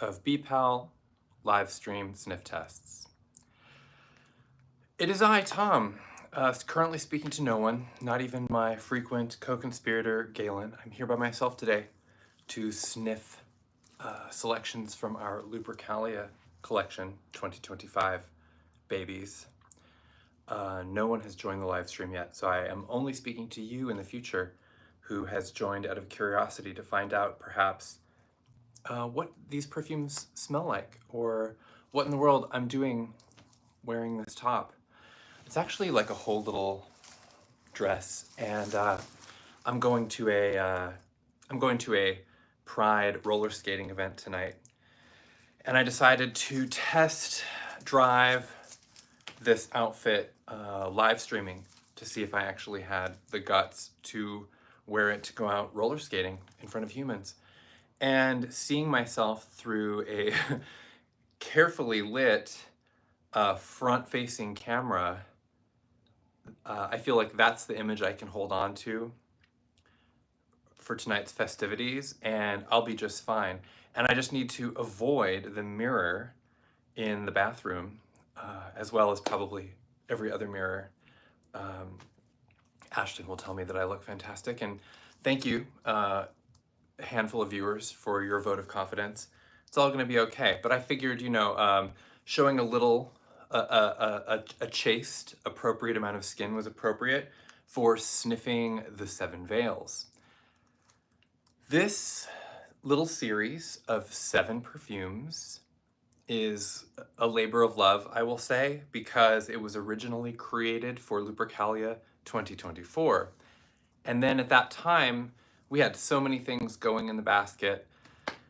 of BPAL live stream sniff tests. It is I, Tom, currently speaking to no one, not even my frequent co-conspirator, Galen. I'm here by myself today to sniff selections from our Lupercalia collection 2025 babies. No one has joined the live stream yet, so I am only speaking to you in the future who has joined out of curiosity to find out perhaps what these perfumes smell like, or what in the world I'm doing wearing this top. It's actually like a whole little dress, and I'm going to a Pride roller skating event tonight, and I decided to test drive this outfit live streaming to see if I actually had the guts to wear it to go out roller skating in front of humans. And seeing myself through a carefully lit front-facing camera, I feel like that's the image I can hold on to for tonight's festivities, and I'll be just fine. And I just need to avoid the mirror in the bathroom, as well as probably every other mirror. Ashton will tell me that I look fantastic, and thank you, a handful of viewers, for your vote of confidence. It's all gonna be okay. But I figured, you know, showing a little, a chaste, appropriate amount of skin was appropriate for sniffing the 7 veils. This little series of 7 perfumes is a labor of love, I will say, because it was originally created for Lupercalia 2024. And then at that time, we had so many things going in the basket.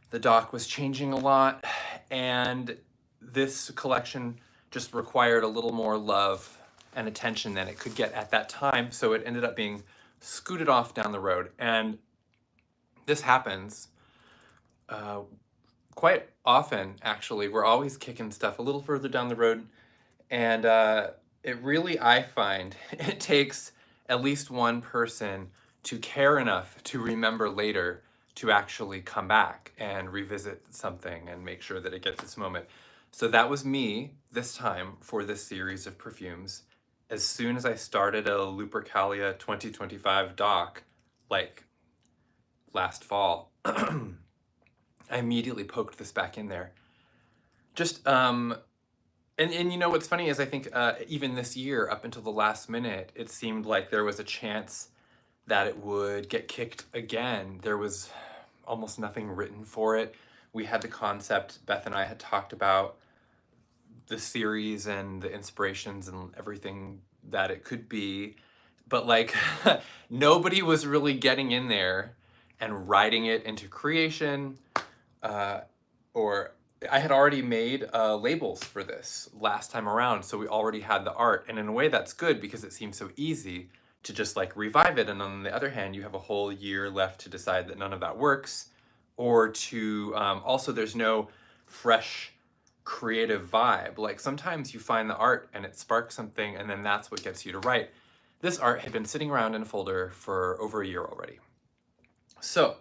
The dock was changing a lot, and this collection just required a little more love and attention than it could get at that time, so it ended up being scooted off down the road. And this happens quite often, actually. We're always kicking stuff a little further down the road, and it really, I find, it takes at least one person to care enough to remember later to actually come back and revisit something and make sure that it gets its moment. So that was me this time for this series of perfumes. As soon as I started a Lupercalia 2025 doc, like last fall, I immediately poked this back in there. Just, and you know what's funny is I think even this year, up until the last minute, it seemed like there was a chance that it would get kicked again. There was almost nothing written for it. We had the concept, Beth and I had talked about the series and the inspirations and everything that it could be, but like nobody was really getting in there and writing it into creation, or I had already made labels for this last time around, so we already had the art, and in a way that's good because it seems so easy to just like revive it, and on the other hand, you have a whole year left to decide that none of that works, or to, also there's no fresh creative vibe. Like sometimes you find the art and it sparks something, and then that's what gets you to write. This art had been sitting around in a folder for over a year already. So,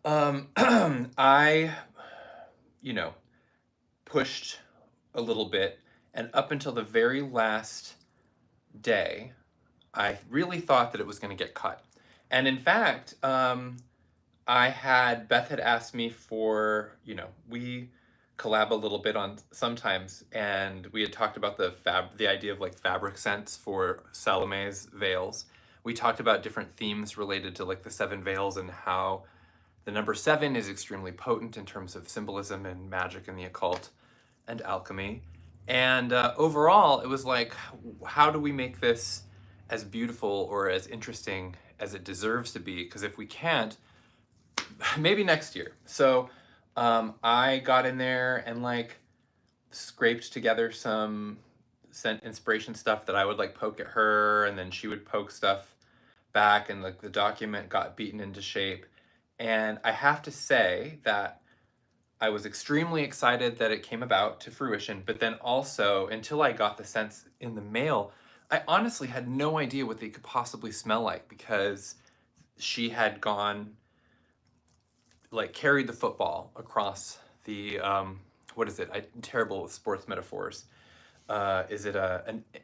I, you know, pushed a little bit, and up until the very last day, I really thought that it was going to get cut. And in fact, Beth had asked me for, you know, we collab a little bit on sometimes, and we had talked about the idea of like fabric scents for Salome's veils. We talked about different themes related to like the 7 veils and how the number 7 is extremely potent in terms of symbolism and magic and the occult and alchemy. And overall, it was like, how do we make this as beautiful or as interesting as it deserves to be? Because if we can't, maybe next year. So I got in there and like scraped together some scent inspiration stuff that I would like poke at her, and then she would poke stuff back, and like the document got beaten into shape. And I have to say that I was extremely excited that it came about to fruition, but then also, until I got the scents in the mail, I honestly had no idea what they could possibly smell like, because she had gone, like, carried the football across the, what is it? I'm terrible with sports metaphors. Is it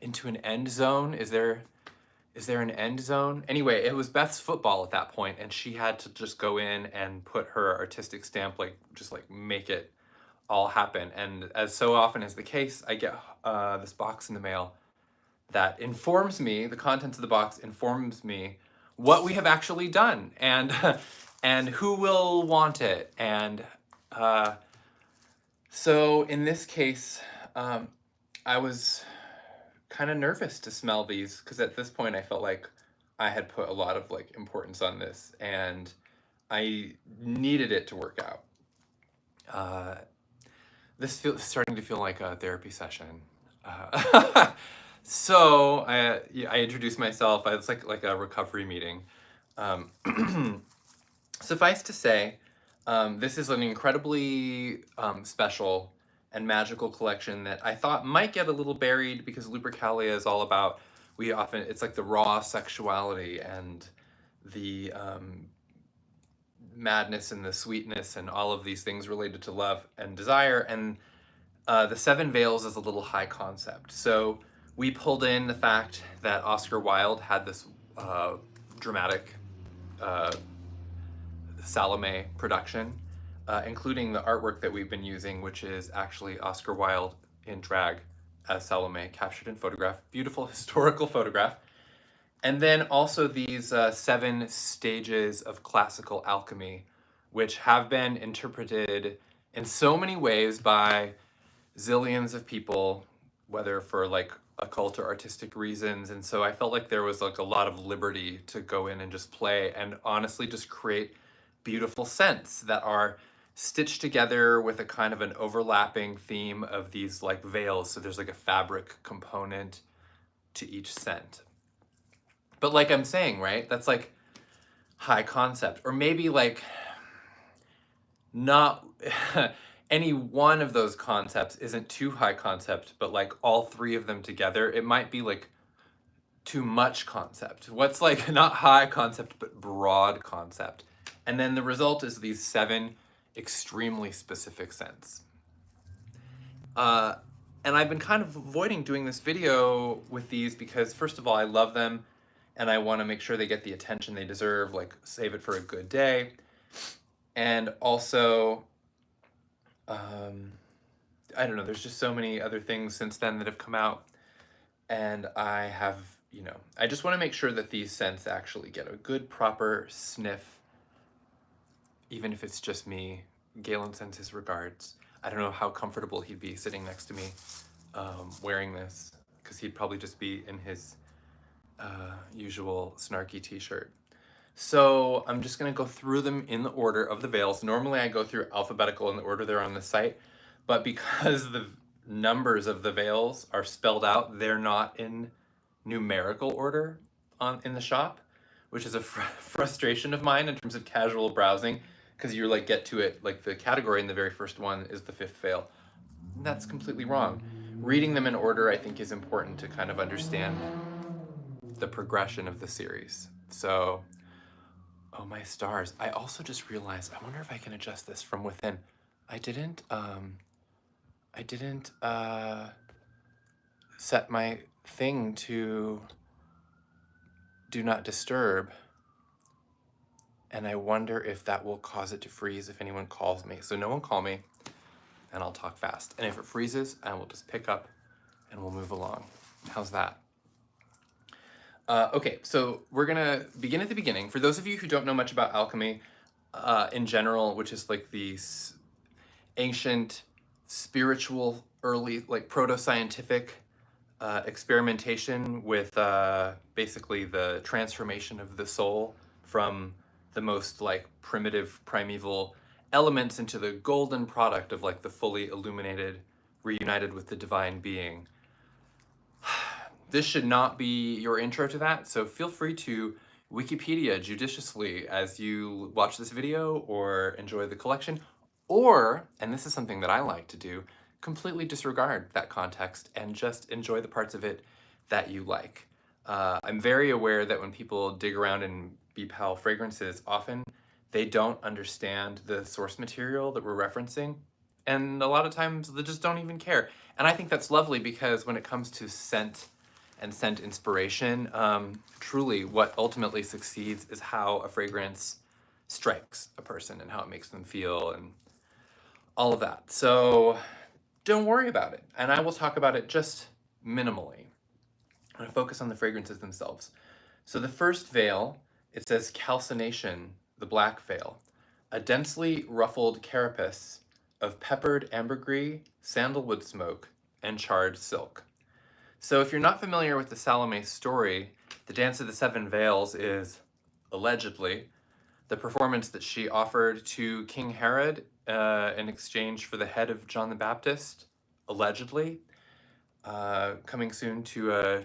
into an end zone? Is there an end zone? Anyway, it was Beth's football at that point, and she had to just go in and put her artistic stamp, like just like make it all happen. And as so often is the case, I get this box in the mail that informs me, the contents of the box informs me what we have actually done and and who will want it. And so in this case, I was kind of nervous to smell these because at this point I felt like I had put a lot of like importance on this and I needed it to work out. This feels starting to feel like a therapy session. So I introduced myself. It's like a recovery meeting. Suffice to say, this is an incredibly special and magical collection that I thought might get a little buried because Lupercalia is all about, it's like the raw sexuality and the madness and the sweetness and all of these things related to love and desire. And the Seven Veils is a little high concept. So we pulled in the fact that Oscar Wilde had this dramatic Salome production, including the artwork that we've been using, which is actually Oscar Wilde in drag as Salome, captured in photograph, beautiful historical photograph. And then also these 7 stages of classical alchemy, which have been interpreted in so many ways by zillions of people, whether for like occult or artistic reasons. And so I felt like there was like a lot of liberty to go in and just play and honestly just create beautiful scents that are stitched together with a kind of an overlapping theme of these like veils. So there's like a fabric component to each scent. But like I'm saying, right, that's like high concept, or maybe like not any one of those concepts isn't too high concept, but like all 3 of them together, it might be like too much concept. What's like not high concept, but broad concept. And then the result is these 7 extremely specific scents. And I've been kind of avoiding doing this video with these because first of all, I love them and I want to make sure they get the attention they deserve, like save it for a good day. And also, I don't know, there's just so many other things since then that have come out. And I have, I just want to make sure that these scents actually get a good, proper sniff, even if it's just me. Galen sends his regards. I don't know how comfortable he'd be sitting next to me wearing this, because he'd probably just be in his usual snarky t-shirt. So I'm just going to go through them in the order of the veils. Normally I go through alphabetical in the order they're on the site, but because the numbers of the veils are spelled out, they're not in numerical order in the shop, which is a frustration of mine in terms of casual browsing, because you like get to it, like the category in the very first one is the 5th veil. And that's completely wrong. Reading them in order, I think, is important to kind of understand the progression of the series. So, oh my stars. I also just realized, I wonder if I can adjust this from within. I didn't set my thing to do not disturb. And I wonder if that will cause it to freeze if anyone calls me. So no one call me, and I'll talk fast. And if it freezes, I will just pick up and we'll move along. How's that? Okay, so we're gonna begin at the beginning. For those of you who don't know much about alchemy in general, which is like these ancient, spiritual, early, like proto-scientific experimentation with basically the transformation of the soul from the most like primitive, primeval elements into the golden product of like the fully illuminated, reunited with the divine being. This should not be your intro to that, so feel free to Wikipedia judiciously as you watch this video or enjoy the collection, or, and this is something that I like to do, completely disregard that context and just enjoy the parts of it that you like. I'm very aware that when people dig around in BPAL fragrances, often they don't understand the source material that we're referencing. And a lot of times they just don't even care. And I think that's lovely because when it comes to scent and scent inspiration, truly what ultimately succeeds is how a fragrance strikes a person and how it makes them feel and all of that. So don't worry about it. And I will talk about it just minimally. I'm going to focus on the fragrances themselves. So the first veil, it says Calcination, the black veil, a densely ruffled carapace of peppered ambergris, sandalwood smoke, and charred silk. So if you're not familiar with the Salome story, the Dance of the Seven Veils is allegedly the performance that she offered to King Herod in exchange for the head of John the Baptist, allegedly. Coming soon to a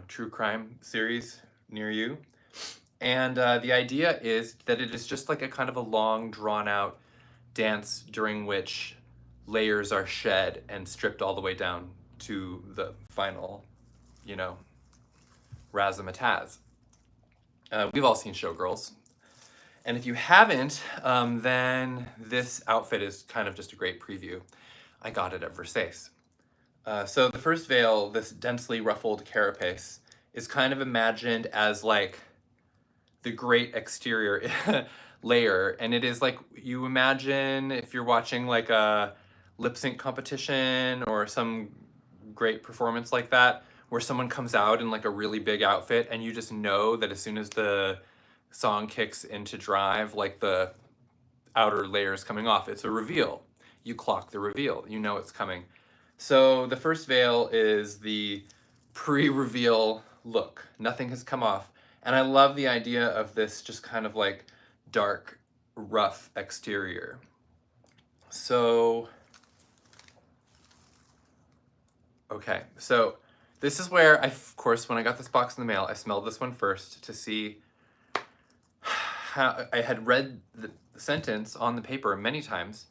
true crime series near you. And the idea is that it is just like a kind of a long, drawn-out dance during which layers are shed and stripped all the way down to the final, razzmatazz. We've all seen Showgirls. And if you haven't, then this outfit is kind of just a great preview. I got it at Versace. So the first veil, this densely ruffled carapace, is kind of imagined as like the great exterior layer. And it is like, you imagine if you're watching like a lip sync competition or some great performance like that, where someone comes out in like a really big outfit and you just know that as soon as the song kicks into drive, like the outer layer is coming off. It's a reveal. You clock the reveal. You know it's coming. So the first veil is the pre-reveal look. Nothing has come off. And I love the idea of this just kind of like dark, rough exterior. So, okay. So this is where of course, when I got this box in the mail, I smelled this one first to see how I had read the sentence on the paper many times.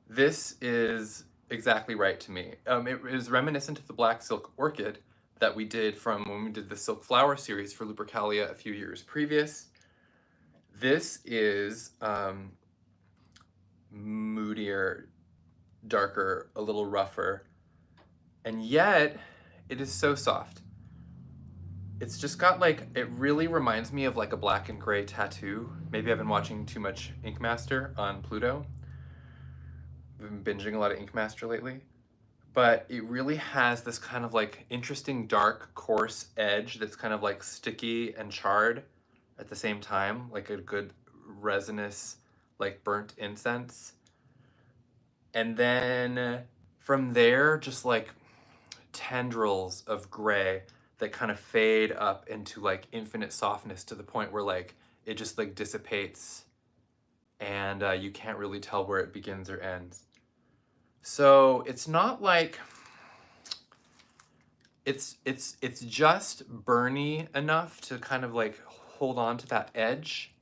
This is exactly right to me. It is reminiscent of the black silk orchid that we did from when we did the silk flower series for Lupercalia a few years previous. This is moodier, darker, a little rougher, and yet it is so soft. It's just got like, it really reminds me of like a black and gray tattoo. Maybe I've been watching too much Ink Master on Pluto. I've been binging a lot of Ink Master lately. But it really has this kind of like interesting dark coarse edge that's kind of like sticky and charred at the same time, like a good resinous, like burnt incense. And then from there, just like tendrils of gray that kind of fade up into like infinite softness to the point where like it just like dissipates and you can't really tell where it begins or ends. So it's not like, it's just burny enough to kind of like hold on to that edge.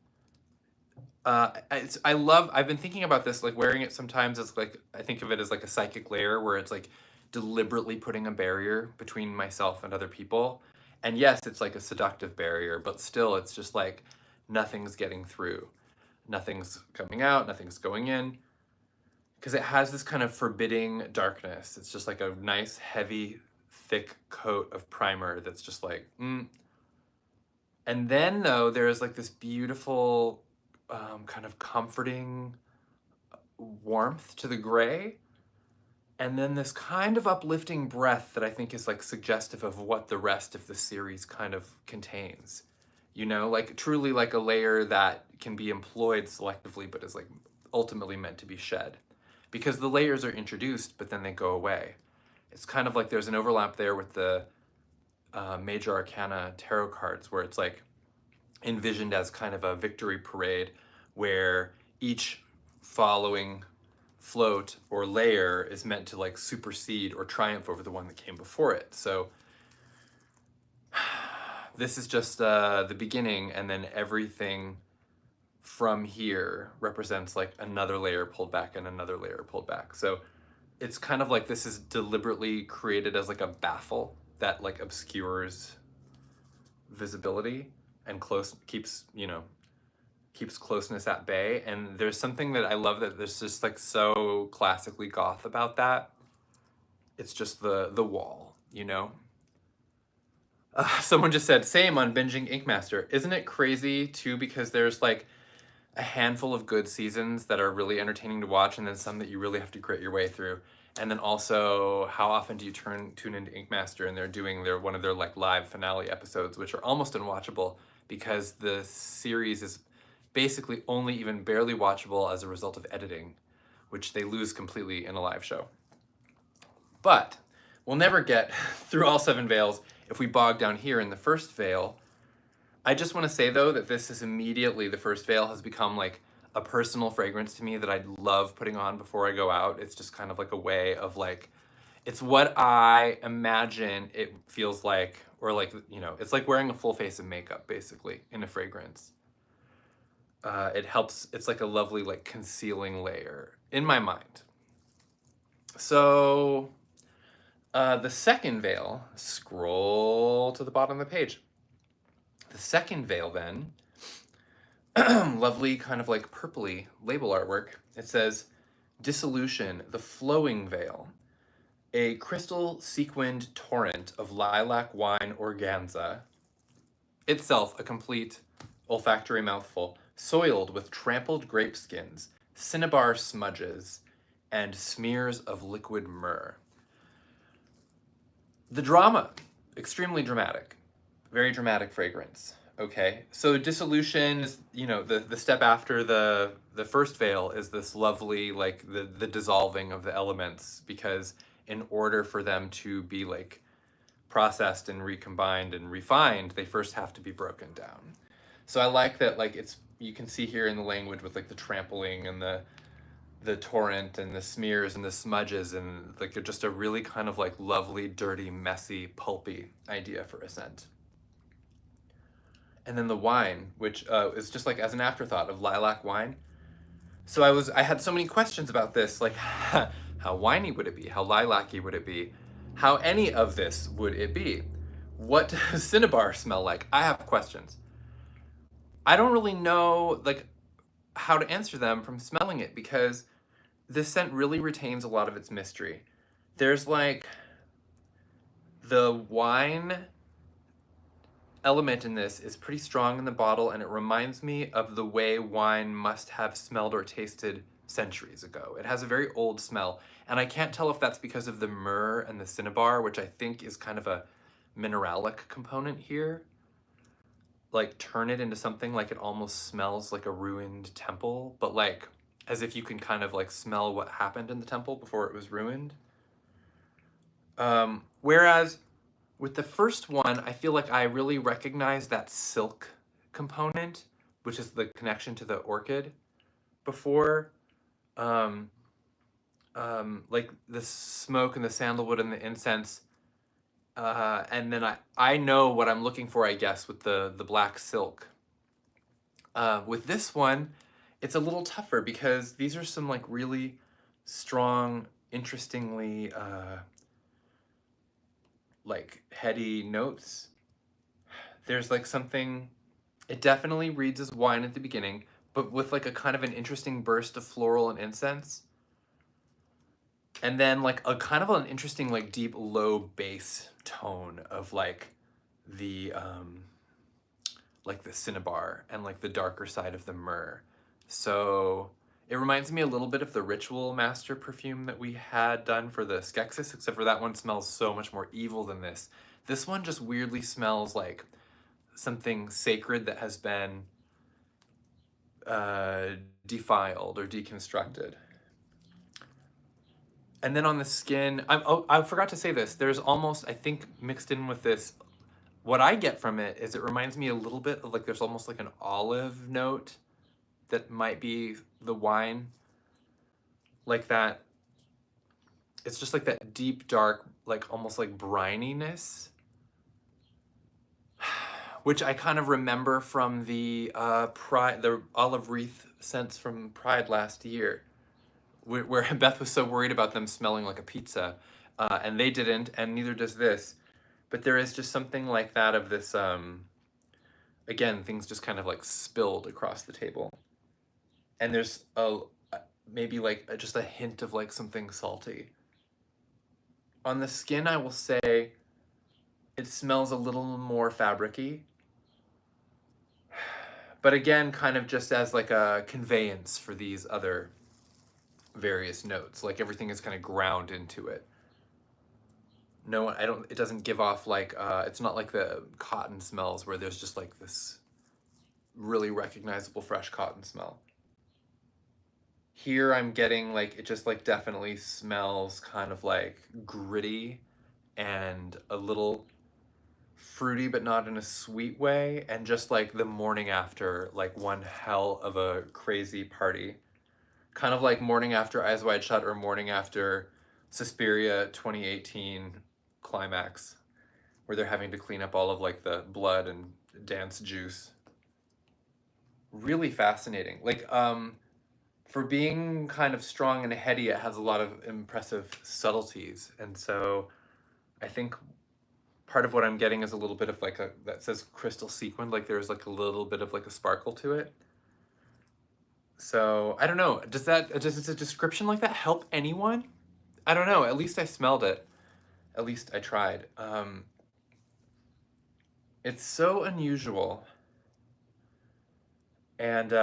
I've been thinking about this, like wearing it sometimes as like, I think of it as like a psychic layer where it's like deliberately putting a barrier between myself and other people. And yes, it's like a seductive barrier, but still it's just like nothing's getting through. Nothing's coming out, nothing's going in. Because it has this kind of forbidding darkness. It's just like a nice, heavy, thick coat of primer that's just like, And then, though, there's like this beautiful kind of comforting warmth to the gray. And then this kind of uplifting breath that I think is like suggestive of what the rest of the series kind of contains. Like truly like a layer that can be employed selectively, but is like ultimately meant to be shed. Because the layers are introduced, but then they go away. It's kind of like there's an overlap there with the Major Arcana tarot cards, where it's like envisioned as kind of a victory parade where each following float or layer is meant to like supersede or triumph over the one that came before it. So this is just the beginning, and then everything from here represents like another layer pulled back and another layer pulled back. So it's kind of like this is deliberately created as like a baffle that like obscures visibility and keeps, keeps closeness at bay. And there's something that I love that there's just like so classically goth about that. It's just the wall, you know? Someone just said, same on binging Ink Master. Isn't it crazy too? Because there's like a handful of good seasons that are really entertaining to watch, and then some that you really have to grit your way through. And then also, how often do you tune into Ink Master and they're doing one of their like live finale episodes, which are almost unwatchable because the series is basically only even barely watchable as a result of editing, which they lose completely in a live show. But we'll never get through all 7 veils if we bog down here in the first veil. I just want to say though that this is immediately, the first veil has become like a personal fragrance to me that I love putting on before I go out. It's just kind of like a way of like, it's what I imagine it feels like, or like, you know, it's like wearing a full face of makeup basically in a fragrance. It helps, it's like a lovely like concealing layer in my mind. So the second veil, scroll to the bottom of the page. The second veil then, lovely kind of like purpley label artwork. It says, Dissolution, the flowing veil, a crystal-sequined torrent of lilac-wine organza, itself a complete olfactory mouthful, soiled with trampled grapeskins, cinnabar smudges, and smears of liquid myrrh. The drama, extremely dramatic. Very dramatic fragrance. Okay, so Dissolution is, you know, the step after the first veil is this lovely, like the dissolving of the elements, because in order for them to be like processed and recombined and refined, they first have to be broken down. So I like that, like it's, you can see here in the language with like the trampling and the torrent and the smears and the smudges and like just a really kind of like lovely, dirty, messy, pulpy idea for a scent. And then the wine, which is just like as an afterthought of lilac wine. So I had so many questions about this, like how winey would it be? How lilac-y would it be? How any of this would it be? What does cinnabar smell like? I have questions. I don't really know like how to answer them from smelling it, because this scent really retains a lot of its mystery. There's like the wine element in this is pretty strong in the bottle, and it reminds me of the way wine must have smelled or tasted centuries ago. It has a very old smell, and I can't tell if that's because of the myrrh and the cinnabar, which I think is kind of a mineralic component here. Like turn it into something like it almost smells like a ruined temple, but like as if you can kind of like smell what happened in the temple before it was ruined. Whereas with the first one, I feel like I really recognize that silk component, which is the connection to the orchid before. Like the smoke and the sandalwood and the incense. And then I know what I'm looking for, I guess, with the black silk. With this one, it's a little tougher because these are some like really strong, interestingly, like heady notes. There's like something, it definitely reads as wine at the beginning, but with like a kind of an interesting burst of floral and incense. And then like a kind of an interesting like deep low bass tone of like the cinnabar and like the darker side of the myrrh. So it reminds me a little bit of the Ritual Master perfume that we had done for the Skeksis, except for that one smells so much more evil than this. This one just weirdly smells like something sacred that has been defiled or deconstructed. And then on the skin, I forgot to say this, there's almost, I think mixed in with this, what I get from it is it reminds me a little bit of like, there's almost like an olive note that might be the wine, like that. It's just like that deep, dark, like almost like brininess, which I kind of remember from the the olive wreath scents from Pride last year, where Beth was so worried about them smelling like a pizza, and they didn't, and neither does this. But there is just something like that of this again, things just kind of like spilled across the table. And there's maybe like just a hint of like something salty. On the skin, I will say it smells a little more fabricy. But again, kind of just as like a conveyance for these other various notes. Like everything is kind of ground into it. No, it doesn't give off like, it's not like the cotton smells where there's just like this really recognizable fresh cotton smell. Here I'm getting like, it just like definitely smells kind of like gritty and a little fruity, but not in a sweet way. And just like the morning after, like one hell of a crazy party. Kind of like morning after Eyes Wide Shut or morning after Suspiria 2018 climax, where they're having to clean up all of like the blood and dance juice. Really fascinating. Like, for being kind of strong and heady, it has a lot of impressive subtleties. And so I think part of what I'm getting is a little bit of like that says crystal-sequined, like there's like a little bit of like a sparkle to it. So I don't know, does a description like that help anyone? I don't know, at least I smelled it. At least I tried. It's so unusual. And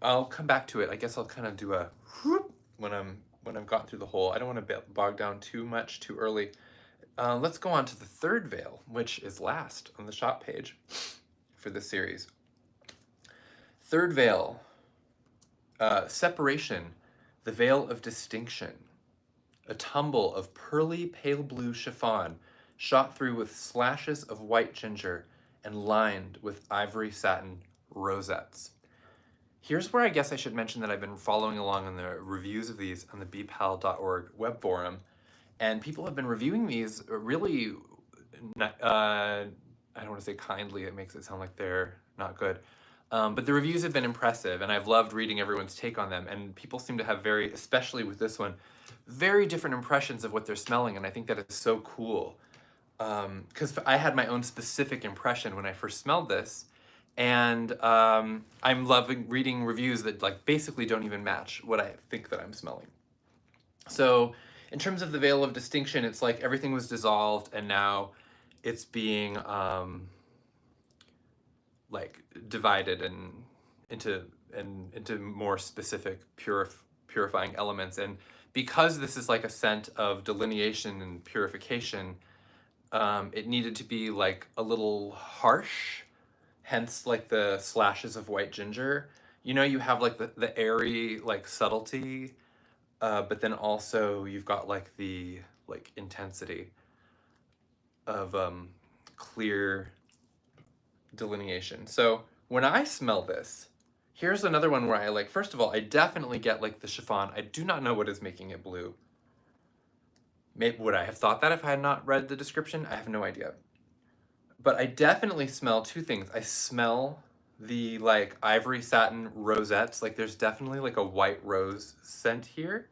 I'll come back to it. I guess I'll kind of do a whoop when I've gotten through the whole. I don't want to bog down too much too early. Let's go on to the third veil, which is last on the shop page for this series. Third veil, separation, the veil of distinction. A tumble of pearly pale blue chiffon shot through with slashes of white ginger and lined with ivory satin rosettes. Here's where I guess I should mention that I've been following along in the reviews of these on the bpal.org web forum, and people have been reviewing these really, I don't want to say kindly, it makes it sound like they're not good, but the reviews have been impressive, and I've loved reading everyone's take on them, and people seem to have very, especially with this one, very different impressions of what they're smelling, and I think that is so cool. Because I had my own specific impression when I first smelled this, and I'm loving reading reviews that like basically don't even match what I think that I'm smelling. So in terms of the veil of distinction, it's like everything was dissolved and now it's being like divided into more specific purifying elements. And because this is like a scent of delineation and purification, it needed to be like a little harsh, hence like the slashes of white ginger. You know, you have like the airy like subtlety, but then also you've got like the like intensity of clear delineation. So when I smell this, here's another one where I like, first of all, I definitely get like the chiffon. I do not know what is making it blue. Maybe, would I have thought that if I had not read the description? I have no idea. But I definitely smell two things. I smell the like ivory satin rosettes. Like there's definitely like a white rose scent here.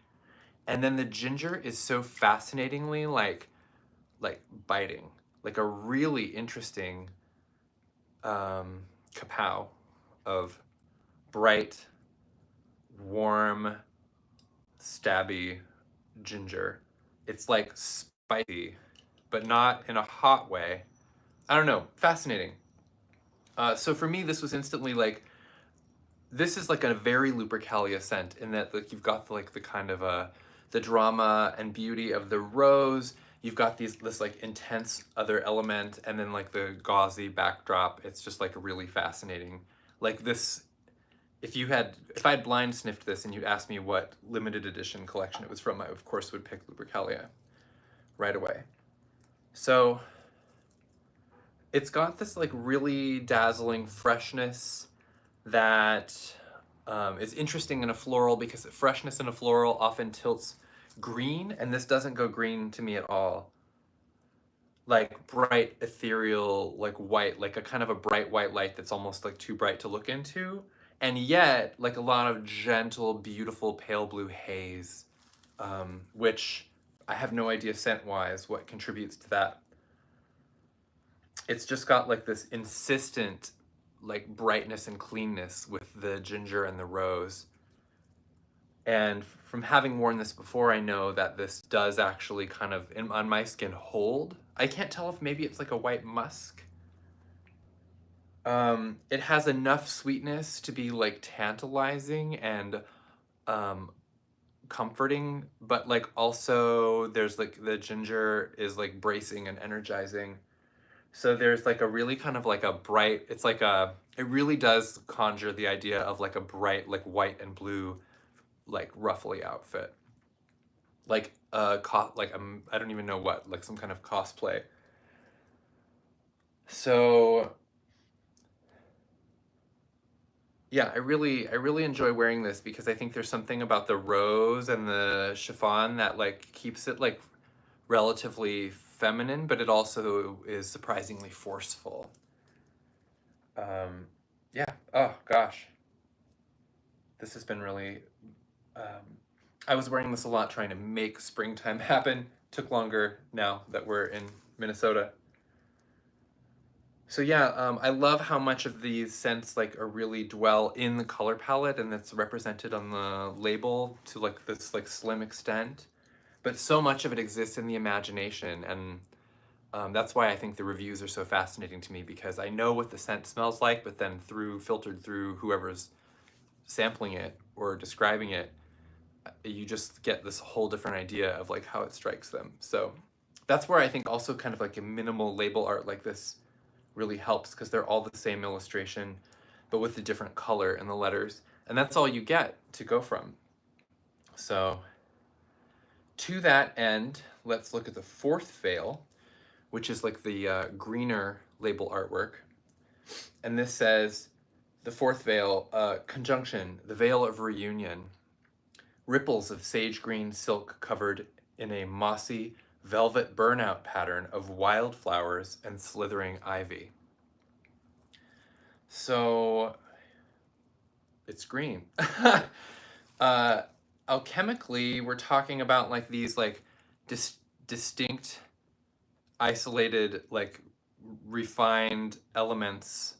And then the ginger is so fascinatingly like biting. Like a really interesting kapow of bright, warm, stabby ginger. It's like spicy, but not in a hot way. I don't know, fascinating. So for me, this was instantly like, this is like a very Lupercalia scent in that like you've got the kind of the drama and beauty of the rose. You've got this like intense other element, and then like the gauzy backdrop. It's just like really fascinating. Like this, if I had blind sniffed this and you'd asked me what limited edition collection it was from, I of course would pick Lupercalia right away. So it's got this like really dazzling freshness that is interesting in a floral, because freshness in a floral often tilts green, and this doesn't go green to me at all. Like bright, ethereal, like white, like a kind of a bright white light that's almost like too bright to look into, and yet like a lot of gentle, beautiful pale blue haze, which I have no idea scent-wise what contributes to that. it's just got like this insistent like brightness and cleanness with the ginger and the rose. And from having worn this before, I know that this does actually kind of, on my skin, hold. I can't tell if maybe it's like a white musk. It has enough sweetness to be like tantalizing and comforting, but like also there's like the ginger is like bracing and energizing. So there's like a really kind of like a bright, it's like a, it really does conjure the idea of like a bright, like white and blue, like ruffly outfit. Like I don't even know what, like some kind of cosplay. So yeah, I really enjoy wearing this because I think there's something about the rose and the chiffon that like keeps it like relatively feminine, but it also is surprisingly forceful. Yeah. Oh gosh, this has been really. Um, I was wearing this a lot trying to make springtime happen. Took longer now that we're in Minnesota. So yeah, I love how much of these scents like are really dwell in the color palette and that's represented on the label to like this like slim extent. But so much of it exists in the imagination, and that's why I think the reviews are so fascinating to me because I know what the scent smells like, but then filtered through whoever's sampling it or describing it, you just get this whole different idea of like how it strikes them. So that's where I think also kind of like a minimal label art like this really helps because they're all the same illustration, but with the different color in the letters. And that's all you get to go from. So to that end, let's look at the fourth veil, which is like the greener label artwork. And this says, the fourth veil, conjunction, the veil of reunion. Ripples of sage green silk covered in a mossy velvet burnout pattern of wildflowers and slithering ivy. So it's green. Alchemically, we're talking about like these like distinct, isolated, like refined elements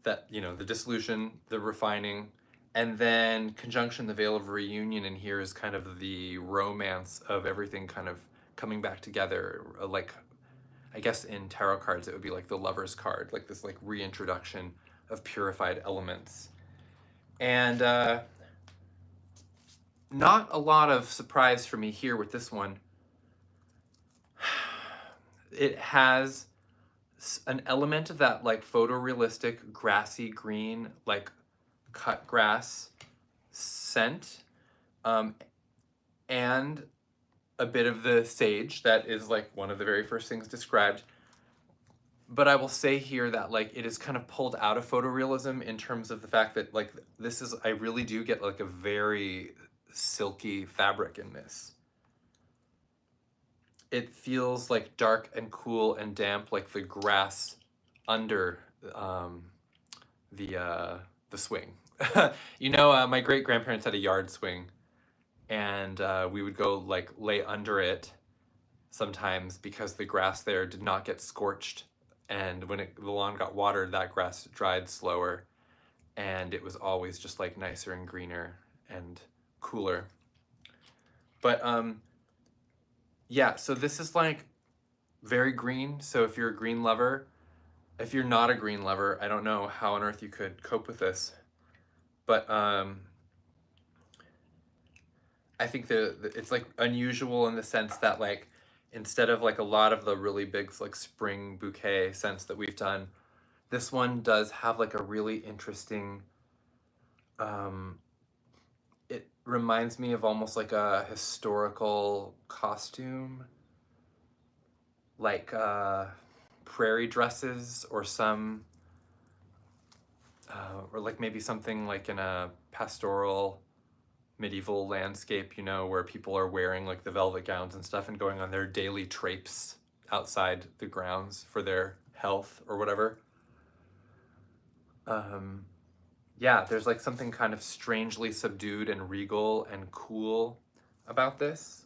that, you know, the dissolution, the refining, and then conjunction, the veil of reunion in here is kind of the romance of everything kind of coming back together. Like, I guess in tarot cards, it would be like the lover's card, like this like reintroduction of purified elements. And not a lot of surprise for me here with this one. It has an element of that like photorealistic grassy green, like cut grass scent, and a bit of the sage that is like one of the very first things described. But I will say here that like it is kind of pulled out of photorealism in terms of the fact that like this is, I really do get like a very silky fabric in this. It feels like dark and cool and damp, like the grass under the swing. You know, my great grandparents had a yard swing, and we would go like lay under it sometimes because the grass there did not get scorched, and when the lawn got watered, that grass dried slower, and it was always just like nicer and greener and cooler. But yeah, so this is like very green. So if you're a green lover, if you're not a green lover, I don't know how on earth you could cope with this. But I think it's like unusual in the sense that like instead of like a lot of the really big like spring bouquet scents that we've done, this one does have like a really interesting, it reminds me of almost like a historical costume, like prairie dresses or some, or like maybe something like in a pastoral medieval landscape, you know, where people are wearing like the velvet gowns and stuff and going on their daily traipse outside the grounds for their health or whatever. Yeah, there's like something kind of strangely subdued and regal and cool about this.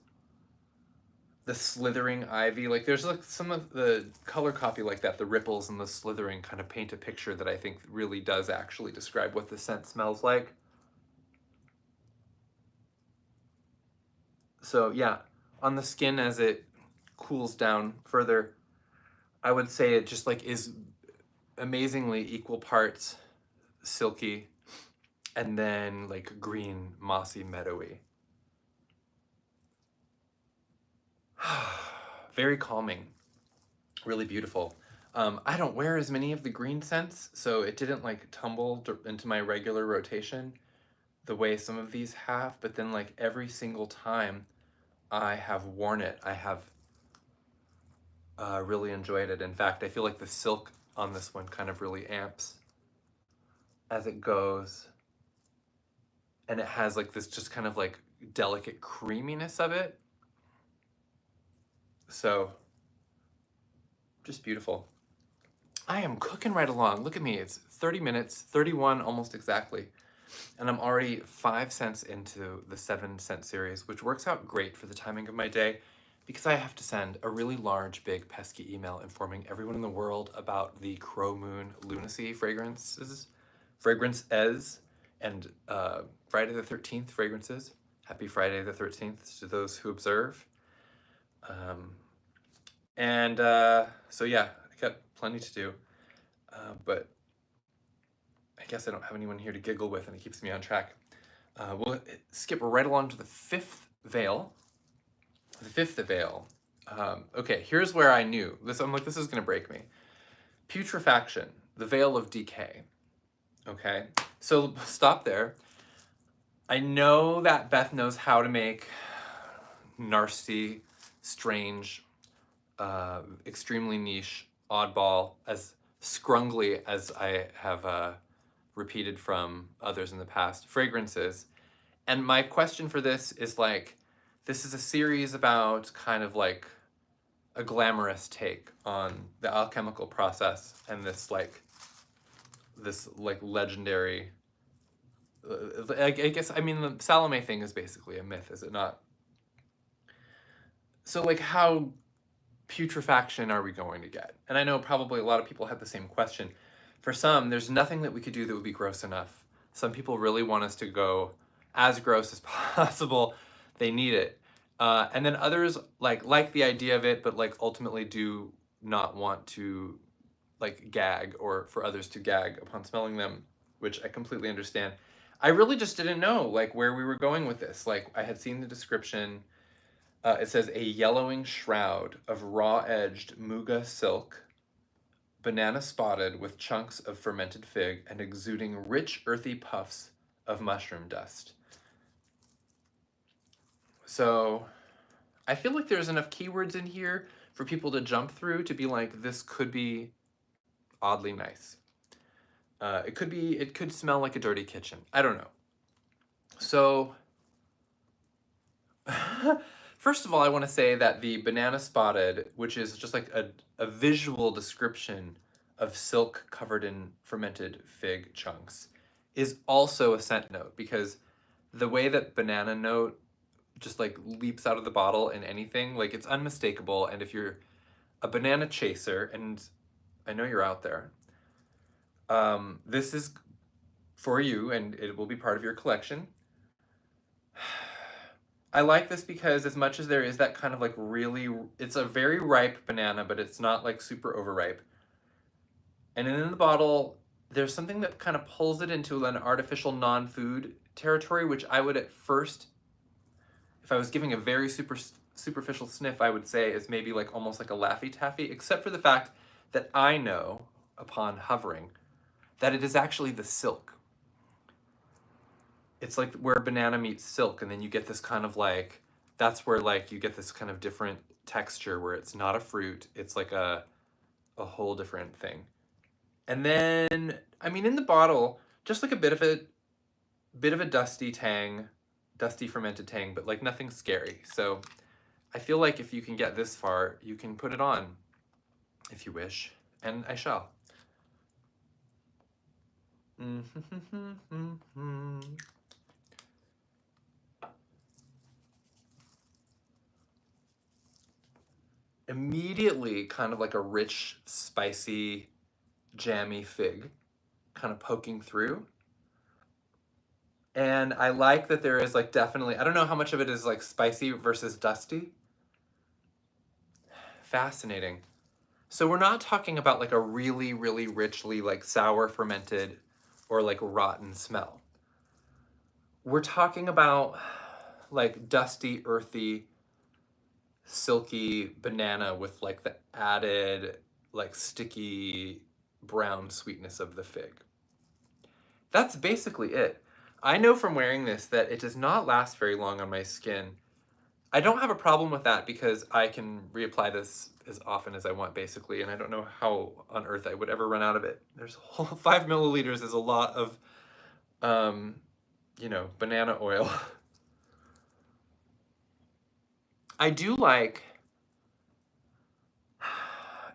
the slithering ivy. Like there's like some of the color copy like that, the ripples and the slithering kind of paint a picture that I think really does actually describe what the scent smells like. So yeah, on the skin as it cools down further, I would say it just like is amazingly equal parts silky and then like green, mossy, meadowy. Very calming, really beautiful. I don't wear as many of the green scents, so it didn't like tumble into my regular rotation the way some of these have, but then like every single time I have worn it, I have really enjoyed it. In fact, I feel like the silk on this one kind of really amps as it goes. And it has like this just kind of like delicate creaminess of it. So just beautiful. I am cooking right along. Look at me. It's 30 minutes, 31 almost exactly. And I'm already 5 cents into the 7-cent series, which works out great for the timing of my day because I have to send a really large, big, pesky email informing everyone in the world about the Crow Moon Lunacy fragrances, and Friday the 13th fragrances. Happy Friday the 13th to those who observe. So yeah, I got plenty to do, but I guess I don't have anyone here to giggle with, and it keeps me on track. We'll skip right along to the fifth veil. The fifth veil. Okay, here's where I knew this. I'm like, this is gonna break me. Putrefaction, the veil of decay. Okay, so stop there. I know that Beth knows how to make nasty, strange, extremely niche, oddball, as scrungly as I have repeated from others in the past, fragrances. And my question for this is like, this is a series about kind of like a glamorous take on the alchemical process and this like legendary, I guess, I mean, the Salome thing is basically a myth, is it not? So like how putrefaction are we going to get? And I know probably a lot of people had the same question. For some, there's nothing that we could do that would be gross enough. Some people really want us to go as gross as possible. They need it. And then others like the idea of it, but like ultimately do not want to like gag or for others to gag upon smelling them, which I completely understand. I really just didn't know like where we were going with this. Like I had seen the description. It says a yellowing shroud of raw-edged muga silk, banana spotted with chunks of fermented fig and exuding rich earthy puffs of mushroom dust. So I feel like there's enough keywords in here for people to jump through to be like, this could be oddly nice. It could smell like a dirty kitchen. I don't know. So first of all, I want to say that the banana spotted, which is just like a visual description of silk covered in fermented fig chunks, is also a scent note, because the way that banana note just like leaps out of the bottle in anything, like it's unmistakable. And if you're a banana chaser, and I know you're out there, this is for you and it will be part of your collection. I like this because as much as there is that kind of like really, it's a very ripe banana, but it's not like super overripe. And then in the bottle, there's something that kind of pulls it into an artificial non-food territory, which I would at first, if I was giving a very superficial sniff, I would say is maybe like almost like a Laffy Taffy, except for the fact that I know upon hovering that it is actually the silk. It's like where banana meets silk, and then you get this kind of like, that's where like you get this kind of different texture where it's not a fruit, it's like a whole different thing. And then, I mean, in the bottle, just like a bit of a dusty tang, dusty fermented tang, but like nothing scary. So I feel like if you can get this far, you can put it on if you wish, and I shall. immediately kind of like a rich, spicy, jammy fig kind of poking through. And I like that there is like definitely, I don't know how much of it is like spicy versus dusty. Fascinating. So we're not talking about like a really, really richly like sour fermented or like rotten smell. We're talking about like dusty, earthy, silky banana with like the added like sticky brown sweetness of the fig. That's basically it. I know from wearing this that it does not last very long on my skin. I don't have a problem with that because I can reapply this as often as I want, basically, and I don't know how on earth I would ever run out of it. There's a whole 5 milliliters is a lot of, banana oil. I do like.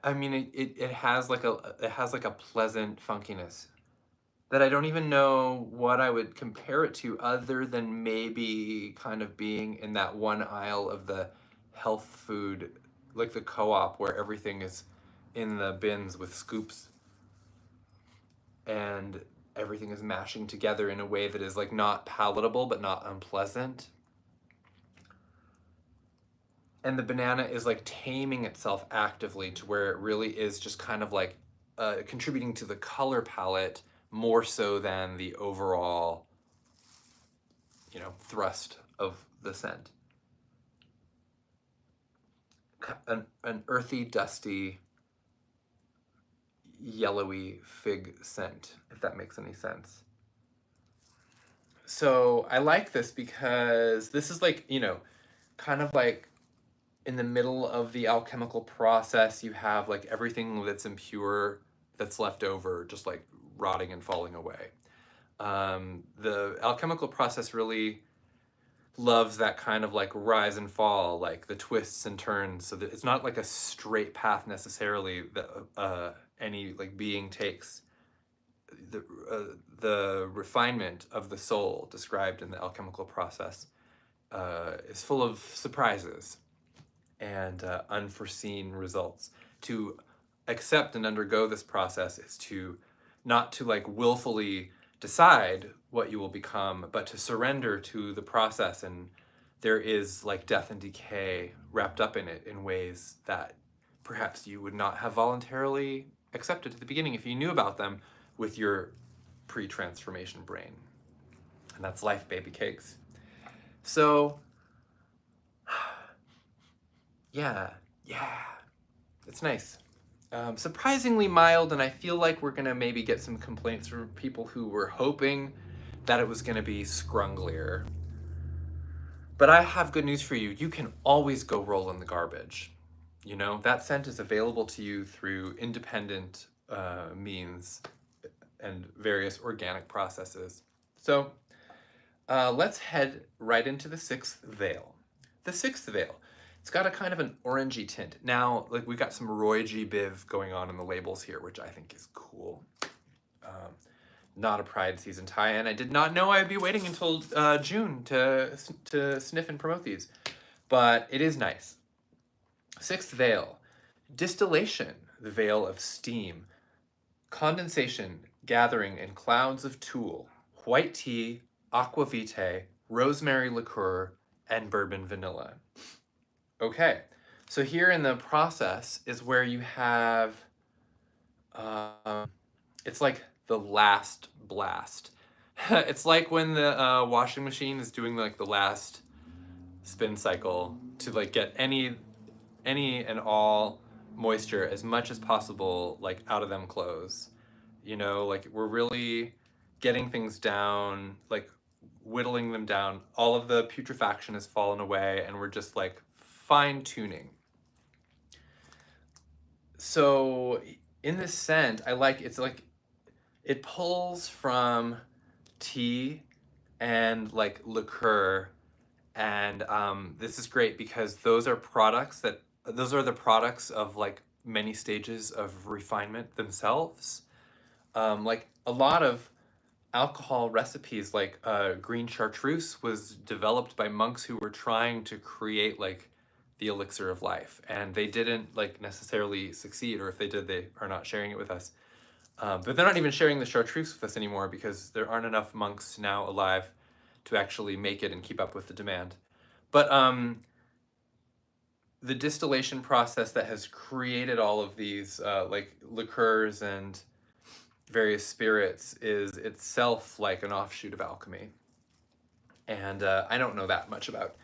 I mean, it has like a pleasant funkiness that I don't even know what I would compare it to other than maybe kind of being in that one aisle of the health food, like the co-op where everything is in the bins with scoops and everything is mashing together in a way that is like not palatable but not unpleasant. And the banana is like taming itself actively to where it really is just kind of like contributing to the color palette more so than the overall, thrust of the scent. An earthy, dusty, yellowy fig scent, if that makes any sense. So I like this because this is like, kind of like in the middle of the alchemical process, you have like everything that's impure that's left over, just like rotting and falling away. The alchemical process really loves that kind of like rise and fall, like the twists and turns, so that it's not like a straight path necessarily that any like being takes. The refinement of the soul described in the alchemical process is full of surprises and unforeseen results. To accept and undergo this process is to not to like willfully decide what you will become, but to surrender to the process. And there is like death and decay wrapped up in it in ways that perhaps you would not have voluntarily accepted at the beginning if you knew about them with your pre-transformation brain. And that's life, baby cakes. So yeah, it's nice. Surprisingly mild, and I feel like we're gonna maybe get some complaints from people who were hoping that it was gonna be scrunglier. But I have good news for you. You can always go roll in the garbage. That scent is available to you through independent means and various organic processes. So let's head right into the sixth veil. The sixth veil. It's got a kind of an orangey tint. Now, like we got some Roy G. Biv going on in the labels here, which I think is cool. Not a Pride season tie-in. I did not know I'd be waiting until June to sniff and promote these, but it is nice. Sixth veil. Distillation, the veil of steam. Condensation, gathering in clouds of tulle. White tea, aqua vitae, rosemary liqueur, and bourbon vanilla. Okay, so here in the process is where you have, it's like the last blast. It's like when the washing machine is doing like the last spin cycle to like get any and all moisture as much as possible like out of them clothes. Like we're really getting things down, like whittling them down. All of the putrefaction has fallen away and we're just like fine tuning. So in this scent, it's like it pulls from tea and like liqueur, and this is great because those are the products of like many stages of refinement themselves. Like a lot of alcohol recipes, like green chartreuse was developed by monks who were trying to create like the elixir of life. And they didn't like necessarily succeed, or if they did, they are not sharing it with us. But they're not even sharing the chartreuse with us anymore because there aren't enough monks now alive to actually make it and keep up with the demand. But the distillation process that has created all of these like liqueurs and various spirits is itself like an offshoot of alchemy. And I don't know that much about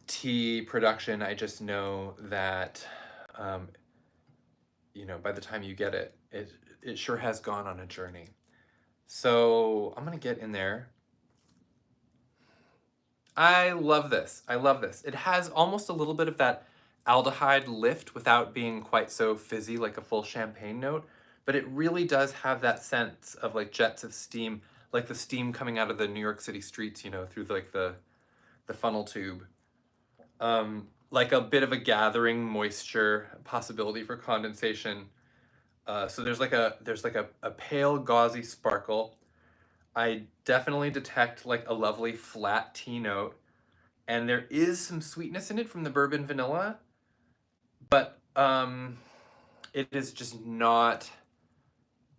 tea production. I just know that, you know, by the time you get it, it sure has gone on a journey. So I'm gonna get in there. I love this. I love this. It has almost a little bit of that aldehyde lift without being quite so fizzy like a full champagne note, but it really does have that sense of like jets of steam, like the steam coming out of the New York City streets, you know, through like the funnel tube. Like a bit of a gathering moisture, possibility for condensation. So there's like a pale gauzy sparkle. I definitely detect like a lovely flat tea note, and there is some sweetness in it from the bourbon vanilla, but it is just not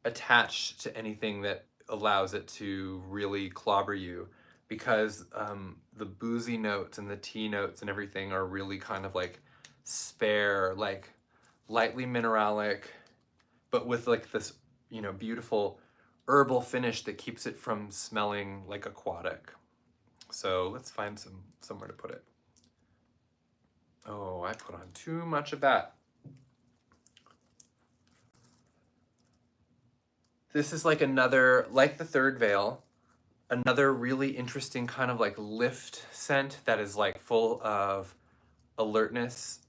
attached to anything that allows it to really clobber you, because the boozy notes and the tea notes and everything are really kind of like spare, like lightly mineralic, but with like this, you know, beautiful herbal finish that keeps it from smelling like aquatic. So let's find somewhere to put it. Oh, I put on too much of that. This is like another, like the third veil, another really interesting kind of like lift scent that is like full of alertness.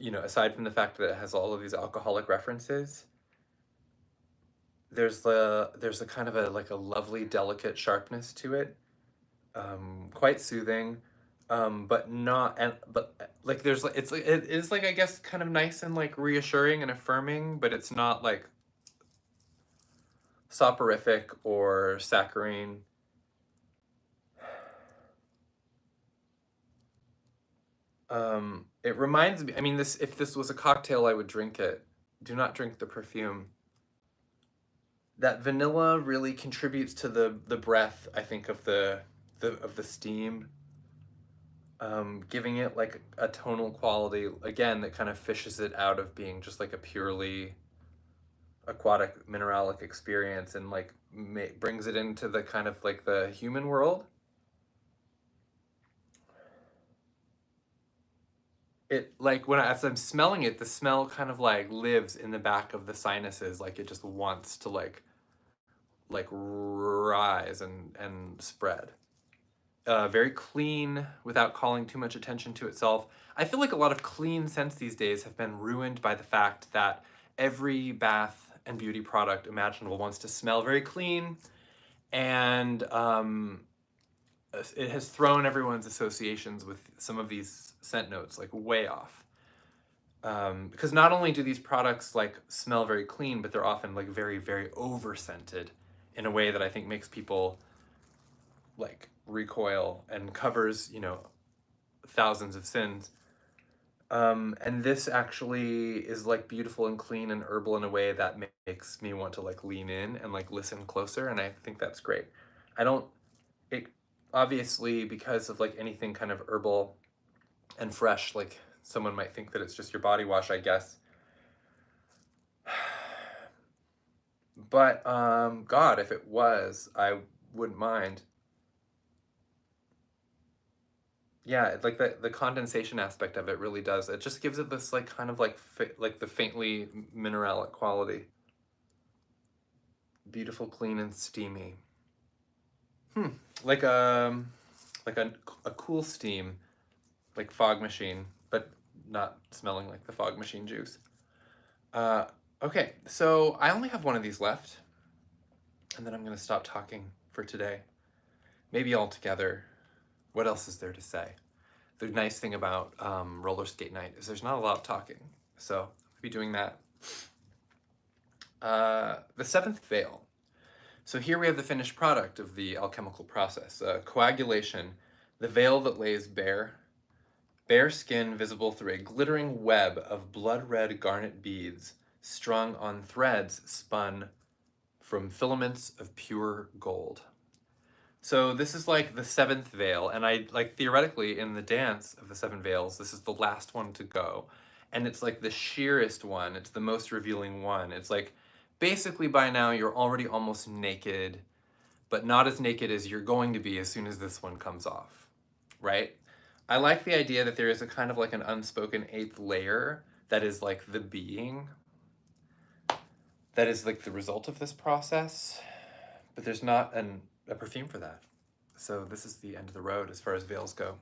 You know, aside from the fact that it has all of these alcoholic references, there's a kind of a like a lovely delicate sharpness to it, quite soothing, but not, and but like there's like it's like it is like I guess kind of nice and like reassuring and affirming, but it's not like soporific or saccharine. It reminds me, I mean, this, if this was a cocktail, I would drink it. Do not drink the perfume. That vanilla really contributes to the breath, I think, of the steam, giving it like a tonal quality again that kind of fishes it out of being just like a purely aquatic mineralic experience, and like brings it into the kind of like the human world. It like as I'm smelling it, the smell kind of like lives in the back of the sinuses, like it just wants to like rise and spread. Very clean without calling too much attention to itself. I feel like a lot of clean scents these days have been ruined by the fact that every bath and beauty product imaginable wants to smell very clean, and it has thrown everyone's associations with some of these scent notes like way off. Because not only do these products like smell very clean, but they're often like very, very over scented in a way that I think makes people like recoil and covers, you know, thousands of sins. And this actually is like beautiful and clean and herbal in a way that makes me want to like lean in and like listen closer, and I think that's great. I don't, it obviously, because of like anything kind of herbal and fresh, like someone might think that it's just your body wash, I guess. But God, if it was, I wouldn't mind. Yeah, like the condensation aspect of it really does. It just gives it this like kind of like like the faintly mineralic quality. Beautiful, clean, and steamy. Like like a cool steam, like fog machine, but not smelling like the fog machine juice. Okay, so I only have one of these left, and then I'm gonna stop talking for today. Maybe altogether. What else is there to say? The nice thing about roller skate night is there's not a lot of talking, so I'll be doing that. The seventh veil. So here we have the finished product of the alchemical process, coagulation, The veil that lays bare. Bare skin visible through a glittering web of blood-red garnet beads strung on threads spun from filaments of pure gold. So this is like the seventh veil, and I like theoretically in the dance of the seven veils, this is the last one to go. And it's like the sheerest one, it's the most revealing one. It's like basically by now you're already almost naked, but not as naked as you're going to be as soon as this one comes off, right? I like the idea that there is a kind of like an unspoken eighth layer that is like the being, that is like the result of this process, but there's not a perfume for that. So this is the end of the road as far as veils go.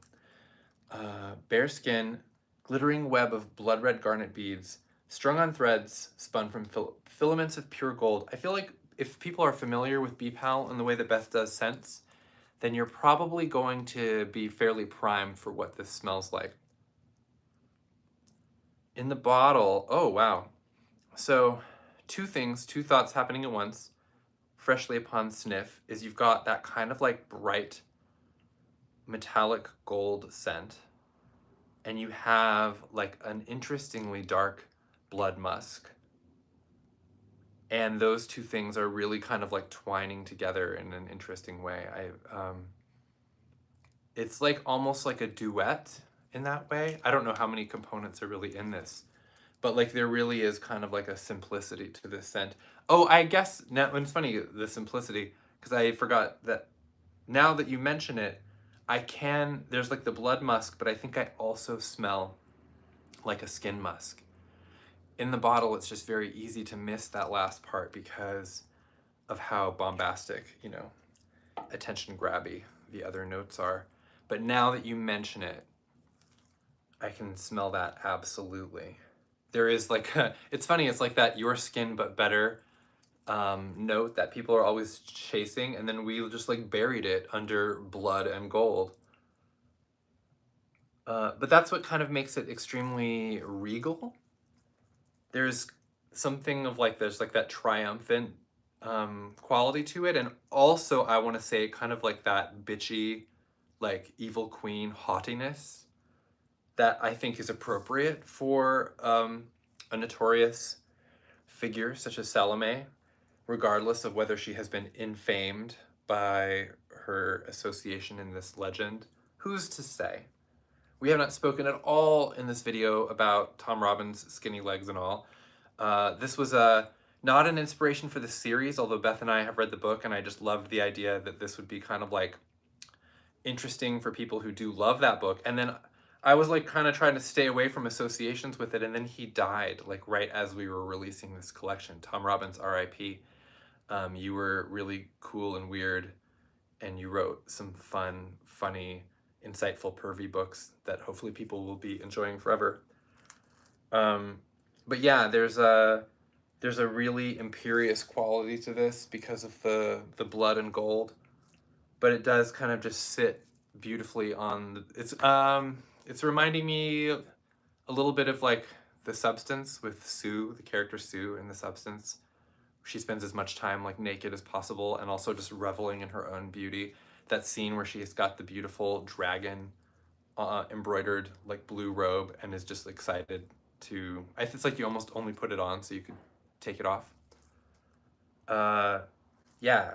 Bare skin, glittering web of blood red garnet beads, strung on threads, spun from filaments of pure gold. I feel like if people are familiar with BPAL and the way that Beth does scents, then you're probably going to be fairly primed for what this smells like. In the bottle, oh wow. So two thoughts happening at once, freshly upon sniff, is you've got that kind of like bright metallic gold scent, and you have like an interestingly dark blood musk. And those two things are really kind of like twining together in an interesting way. It's like almost like a duet in that way. I don't know how many components are really in this, but like there really is kind of like a simplicity to this scent. Oh, I guess now, and it's funny, the simplicity, because I forgot that now that you mention it, there's like the blood musk, but I think I also smell like a skin musk. In the bottle, it's just very easy to miss that last part because of how bombastic, you know, attention grabby the other notes are. But now that you mention it, I can smell that absolutely. There is like, it's funny, it's like that your skin but better note that people are always chasing, and then we just like buried it under blood and gold. But that's what kind of makes it extremely regal. There's something of like, there's like that triumphant quality to it, and also I want to say kind of like that bitchy, like evil queen haughtiness that I think is appropriate for a notorious figure such as Salome, regardless of whether she has been infamed by her association in this legend. Who's to say? We have not spoken at all in this video about Tom Robbins' skinny legs and all. This was not an inspiration for the series, although Beth and I have read the book, and I just loved the idea that this would be kind of like interesting for people who do love that book. And then I was like kind of trying to stay away from associations with it, and then he died like right as we were releasing this collection. Tom Robbins, R.I.P. You were really cool and weird, and you wrote some fun, funny, insightful, pervy books that hopefully people will be enjoying forever. But yeah, there's a really imperious quality to this because of the blood and gold, but it does kind of just sit beautifully on the, it's reminding me a little bit of like The Substance with Sue, the character Sue in The Substance. She spends as much time like naked as possible and also just reveling in her own beauty. That scene where she's got the beautiful dragon embroidered like blue robe and is just excited to, it's like you almost only put it on so you could take it off. Yeah.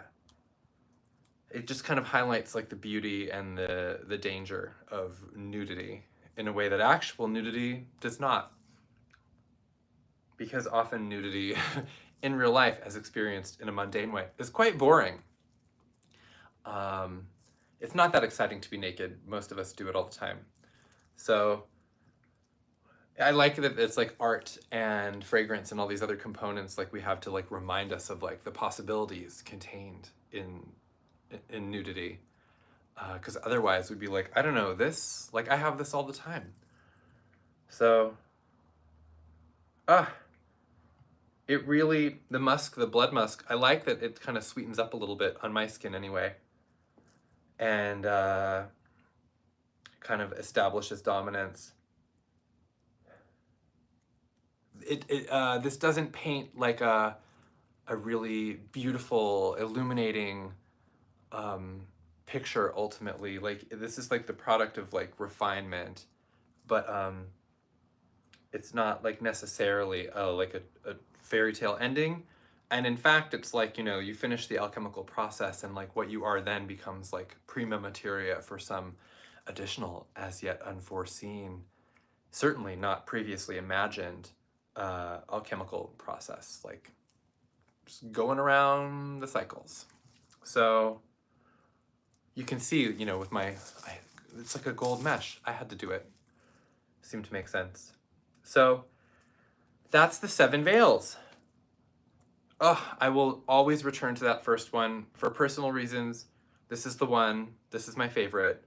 It just kind of highlights like the beauty and the danger of nudity in a way that actual nudity does not. Because often nudity in real life, as experienced in a mundane way, is quite boring. It's not that exciting to be naked. Most of us do it all the time. So I like that it's like art and fragrance and all these other components like we have to like remind us of like the possibilities contained in nudity. Because otherwise we'd be like, I don't know, this, like I have this all the time. So, it really, the musk, the blood musk, I like that it kind of sweetens up a little bit on my skin anyway. And kind of establishes dominance. This doesn't paint like a really beautiful, illuminating picture ultimately. Like, this is like the product of like refinement, but it's not like necessarily like a fairy tale ending. And in fact, it's like, you know, you finish the alchemical process and like what you are then becomes like prima materia for some additional, as yet unforeseen, certainly not previously imagined alchemical process, like just going around the cycles. So you can see, you know, with it's like a gold mesh. I had to do it. Seemed to make sense. So that's the 7 veils. Oh, I will always return to that first one for personal reasons. This is the one. This is my favorite.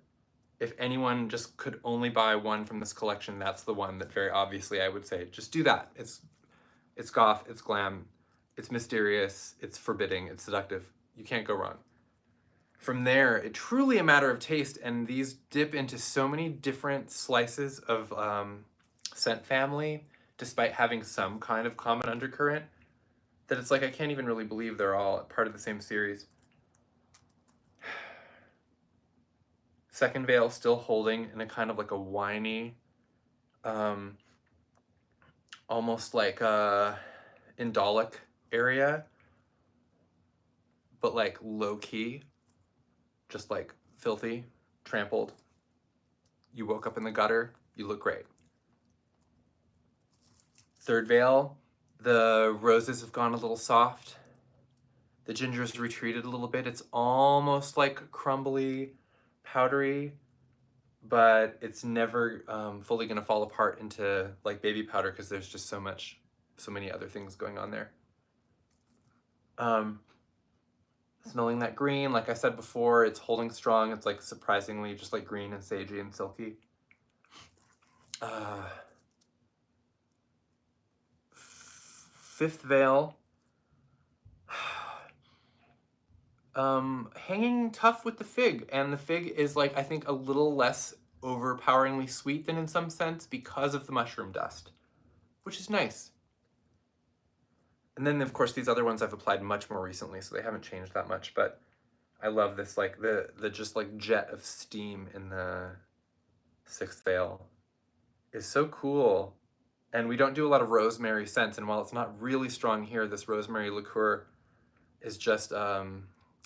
If anyone just could only buy one from this collection, that's the one that very obviously I would say, just do that. It's goth, it's glam, it's mysterious, it's forbidding, it's seductive. You can't go wrong. From there, it's truly a matter of taste, and these dip into so many different slices of scent family, despite having some kind of common undercurrent, that it's like I can't even really believe they're all part of the same series. Second veil still holding in a kind of like a winey, almost like a indolic area, but like low key, just like filthy, trampled. You woke up in the gutter, you look great. Third veil, the roses have gone a little soft. The ginger's retreated a little bit. It's almost like crumbly, powdery, but it's never fully gonna fall apart into like baby powder because there's just so many other things going on there. Smelling that green, like I said before, it's holding strong. It's like surprisingly just like green and sagey and silky. Fifth veil, hanging tough with the fig, and the fig is like, I think, a little less overpoweringly sweet than in some sense because of the mushroom dust, which is nice. And then of course these other ones I've applied much more recently, so they haven't changed that much, but I love this, like the just like jet of steam in the sixth veil is so cool. And we don't do a lot of rosemary scents, and while it's not really strong here, this rosemary liqueur is just, I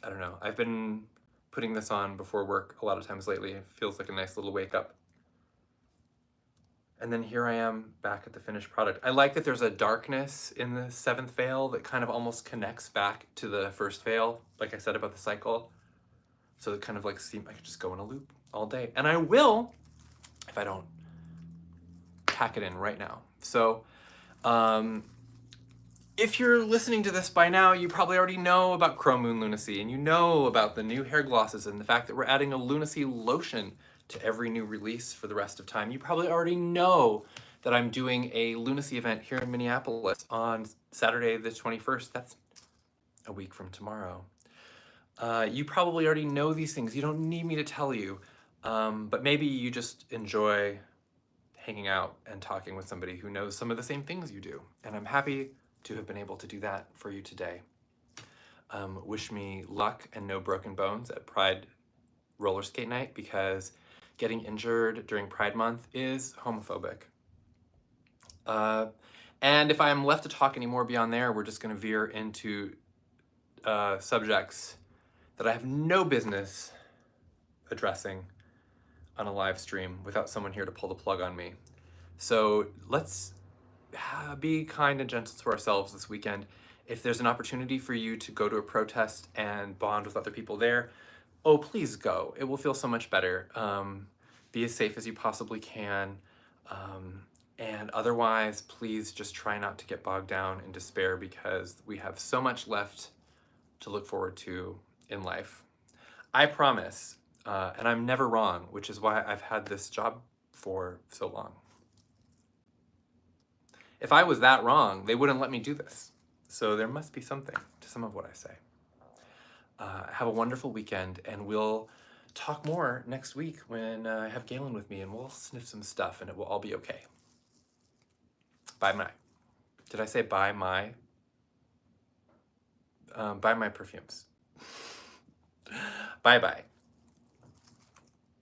don't know. I've been putting this on before work a lot of times lately. It feels like a nice little wake up. And then here I am back at the finished product. I like that there's a darkness in the seventh veil that kind of almost connects back to the first veil, like I said about the cycle. So it kind of like I could just go in a loop all day. And I will, if I don't pack it in right now. So if you're listening to this by now, you probably already know about Chrome Moon Lunacy, and you know about the new hair glosses and the fact that we're adding a Lunacy lotion to every new release for the rest of time. You probably already know that I'm doing a Lunacy event here in Minneapolis on Saturday the 21st. That's a week from tomorrow. You probably already know these things. You don't need me to tell you, but maybe you just enjoy hanging out and talking with somebody who knows some of the same things you do. And I'm happy to have been able to do that for you today. Wish me luck and no broken bones at Pride roller skate night, because getting injured during Pride Month is homophobic. And if I'm left to talk anymore beyond there, we're just gonna veer into subjects that I have no business addressing on a live stream without someone here to pull the plug on me. So let's be kind and gentle to ourselves this weekend. If there's an opportunity for you to go to a protest and bond with other people there, oh, please go. It will feel so much better. Be as safe as you possibly can. And otherwise, please just try not to get bogged down in despair, because we have so much left to look forward to in life. I promise, and I'm never wrong, which is why I've had this job for so long. If I was that wrong, they wouldn't let me do this. So there must be something to some of what I say. Have a wonderful weekend, and we'll talk more next week when I have Galen with me, and we'll sniff some stuff, and it will all be okay. Buy my, did I say buy my? Buy my perfumes. Bye-bye.